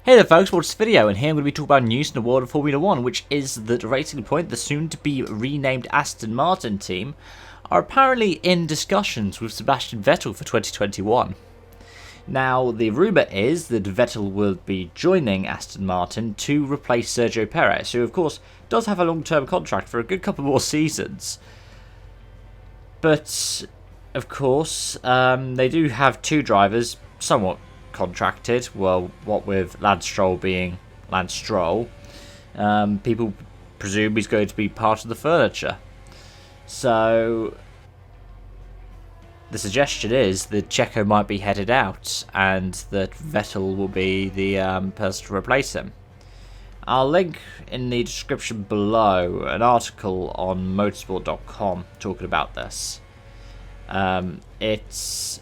Hey there folks, watch this video, and here I'm going to be talking about news in the world of Formula 1, which is that Racing Point, the soon-to-be renamed Aston Martin team, are apparently in discussions with Sebastian Vettel for 2021. Now, the rumour is that Vettel will be joining Aston Martin to replace Sergio Pérez, who of course does have a long-term contract for a good couple more seasons. But, of course, they do have two drivers, somewhat contracted. Well, what with Lance Stroll being Lance Stroll, people presume he's going to be part of the furniture. So the suggestion is that Checo might be headed out and that Vettel will be the person to replace him. I'll link in the description below an article on motorsport.com talking about this. It's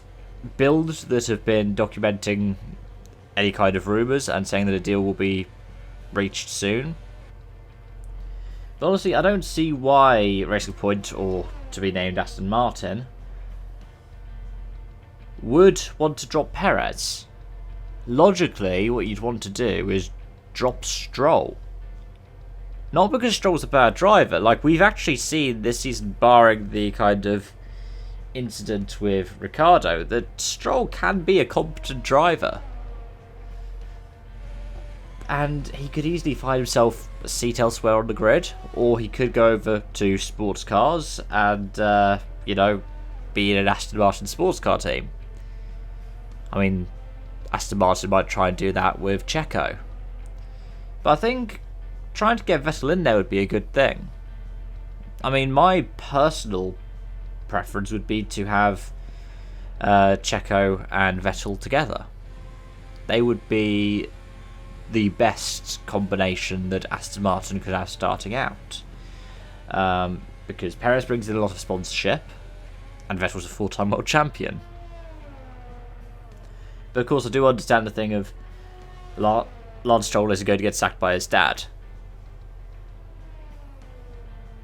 builds that have been documenting any kind of rumours and saying that a deal will be reached soon. But honestly, I don't see why Racing Point, or to be named Aston Martin, would want to drop Perez. Logically, what you'd want to do is drop Stroll. Not because Stroll's a bad driver, like we've actually seen this season, barring the kind of incident with Ricardo, that Stroll can be a competent driver. And he could easily find himself a seat elsewhere on the grid, or he could go over to sports cars and, be in an Aston Martin sports car team. I mean, Aston Martin might try and do that with Checo. But I think trying to get Vettel in there would be a good thing. I mean, my personal preference would be to have Checo and Vettel together. They would be the best combination that Aston Martin could have starting out, because Perez brings in a lot of sponsorship and Vettel's a full-time world champion. But of course I do understand the thing of Lance Stroll isn't going to get sacked by his dad.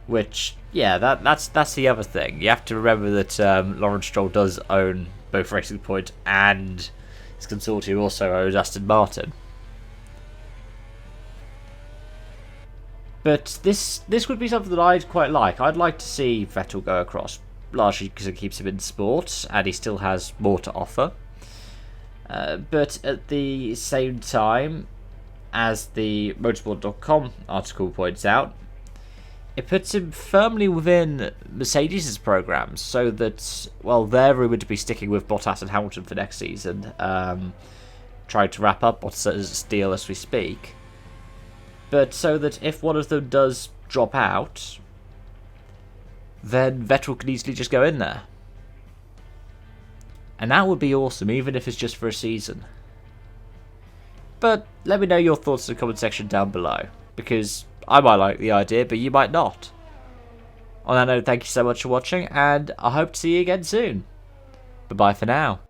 Which, yeah, that's the other thing. You have to remember that Lawrence Stroll does own both Racing Point and his consortium also owns Aston Martin. But this would be something that I'd quite like. I'd like to see Vettel go across, largely because it keeps him in sport and he still has more to offer. But at the same time, as the motorsport.com article points out, it puts him firmly within Mercedes' programs, so that, well, they're rumoured to be sticking with Bottas and Hamilton for next season, trying to wrap up Bottas' deal as we speak. But so that if one of them does drop out, then Vettel can easily just go in there. And that would be awesome, even if it's just for a season. But let me know your thoughts in the comment section down below, because I might like the idea, but you might not. On that note, thank you so much for watching, and I hope to see you again soon. Bye-bye for now.